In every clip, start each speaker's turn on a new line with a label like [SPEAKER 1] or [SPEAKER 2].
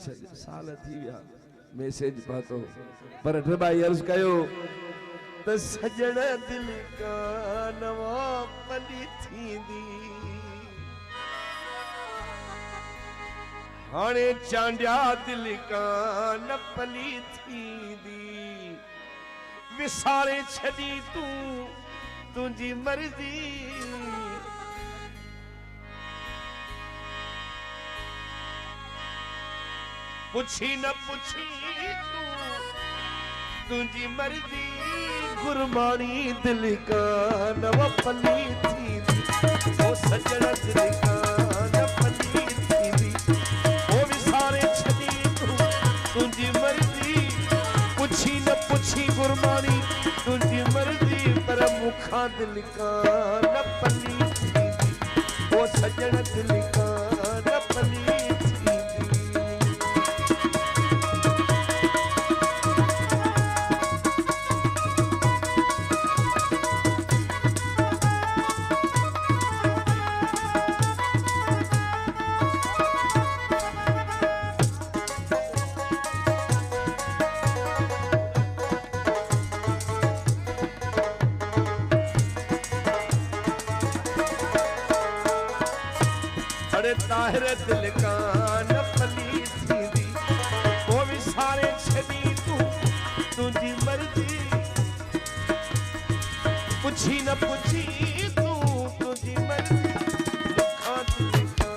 [SPEAKER 1] साल थी विया मैसेज पातो पर ड्रबाई अर्ज कयो त सजण दिल का नवा पली थींदी हाणे चांडिया दिल का न पली थींदी विसारे छड़ी तू तुझी मर्जी पुछी न पुछी तू तुझी मर्जी गुरबानी दिल का नव पली थी ओ सजन दिल का न पली थी ओ विसारे छड़ी तू तुझी मर्जी पुछी न पुछी गुरबानी तुझी मर्जी पर मुखा दिल का न पली थी ओ सजन दिल का न पली ताहिर दिल का न पली थींदी ओ विसारे छड़ी तू तुझी मर्जी पुछी न पुछी तू तुझी मर्जी मुखा दिल का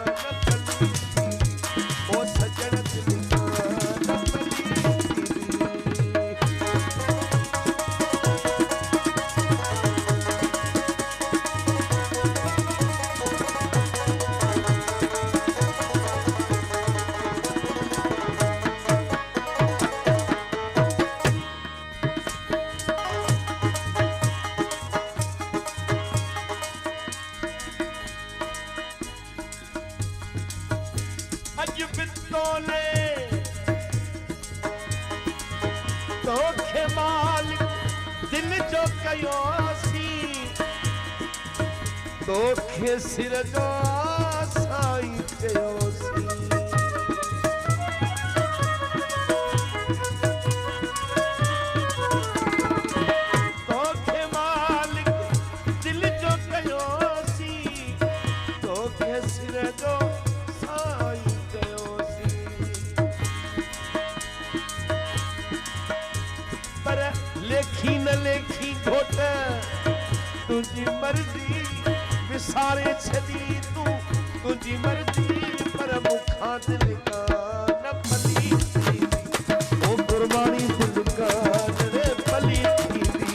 [SPEAKER 1] न पली थींदी ओ सजन दिल का न पली तोखे मालिक दिल जो कयोसी तोखे सिर जो साईं कयोसी तोखे मालिक दिल जो कयोसी तोखे सिर जो लेखी न लेखी घोट तुझी मर्जी विसारे छड़ी तू तुझी मर्जी पर मुखा दिल का न पली थींदी ओ गुरबानी दिल का न पली थींदी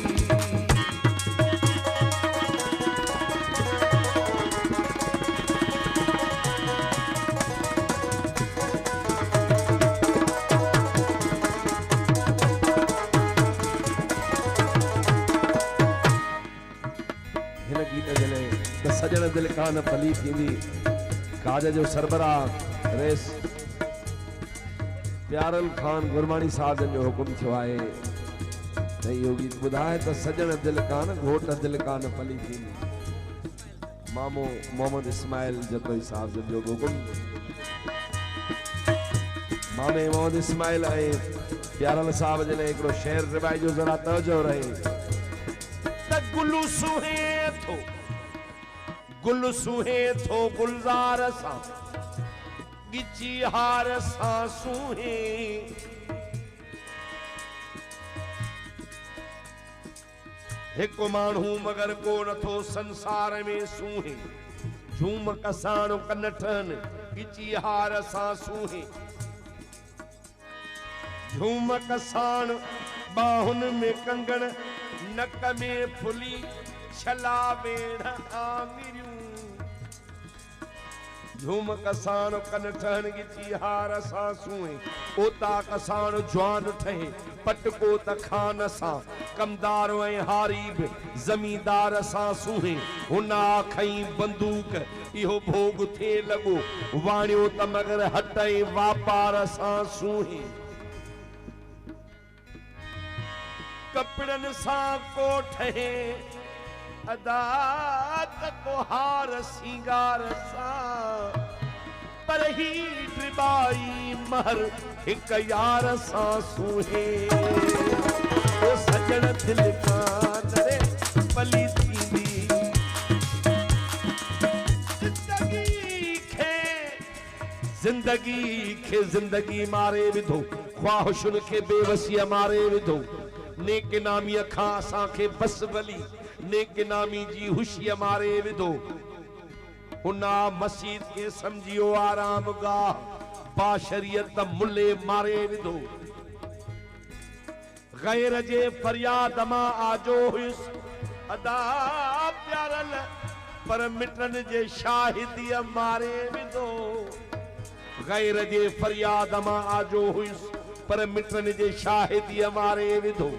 [SPEAKER 1] सजन दिल का न पली थींदी काज जो सरबराह रेस प्यारल खान गुरबाणी साहब जो हुकुम थियो आहे त इहो गीत ॿुधाए त सजन दिल का न घोट दिल का न पली थींदी मामो मोहम्मद इस्माइल जतोई साहब जो हुकुम मामे मोहम्मद इस्माइल ऐं प्यारल साहब जे लाइ हिकिड़ो शेर रिबाई जो ज़रा तवजो रहे त गुलू सुहे थो गुल सुहे थो गुलजार सा गिची हार सा सुहे हिकु माण्हू मगर को नथो संसार में सूहे झूम कसाण कनठन गिची हार सा सूहे झूम कसाण बाहुन में कंगण नक में फुली छला वेड़ आमिरियूं झूम कसाण कनठन गिची हार सा सूहे ओता कसाण जवान ठहे पटको त खान सा कमदार ऐं हारीब जमींदार सा सूहे हुन आखई बंदूक इहो भोग थे लगो वाणियो त मगर हटई वापार सा सूहे कपड़न सा को ठहे अदात को हार सिंगार सा पर ही ड्रिबाई महर एक यार सासू है ओ सजण दिल कान रे पली थींदी जिंदगी मारे विधो ख्वाहिशुन के बेवसी मारे विधो नेक नामी अखा असां खे बस वली नेक नामी जी हुशी मारे विधो उना मस्जिद के समझियो आराम गाह बाशरियत मुल्ले मारे विधो गैर जे फरियाद मां आजो हुस अदा प्यारल पर मिटन जे शाहिदी मारे विधो गैर जे फरियाद मां आजो हुस पर मिटन जे शाहिदी मारे विधो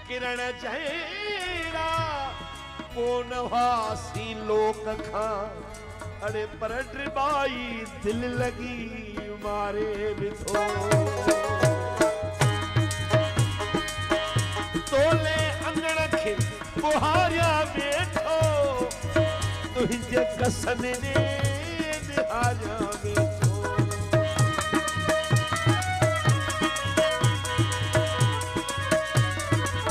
[SPEAKER 1] किरण जहिड़ा कोन वासी लोक खां अड़े पर ड्रिबाई दिल लगी मारे विधो तोले अंगण खे बुहारिया वेठो तुझे कसन ने निहारिया वेठो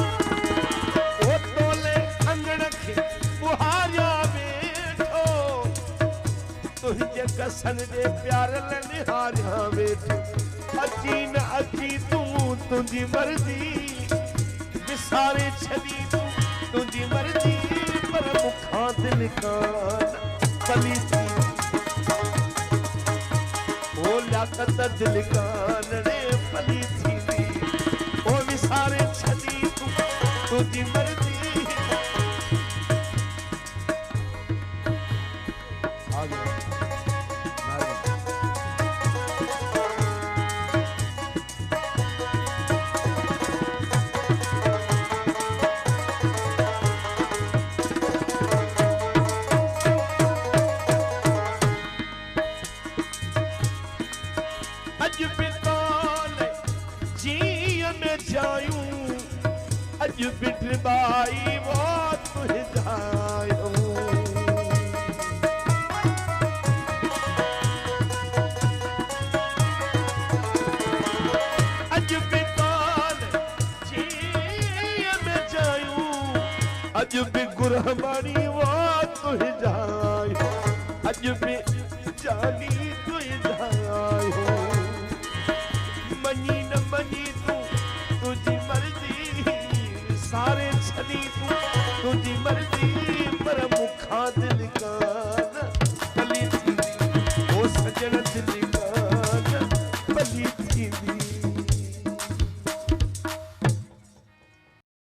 [SPEAKER 1] ओ तोले अंगण खे बुहारिया वेठो तुझे कसन ने प्यार ले निहारिया वेठो अची न अची तू तुझी मर्जी विसारे छदी तू तुझी मर्जी पर मुखा दिल कान पली थी ओ लाकत दिल कान रे पली थी ओ विसारे छदी तू तुझी मर्जी आ गया अज बिटरबाई वो तुझ जायो अज बिताल जी में जायूं अज भी गुरहबानी वो तुझ जायो अज भी जानी तुझ जायो मनी न मनी तू तुझी मर्जी सारे छदी तू तुझी मर्जी पर मुखा दिल कान पली थी ओ सजन दिल कान पली थी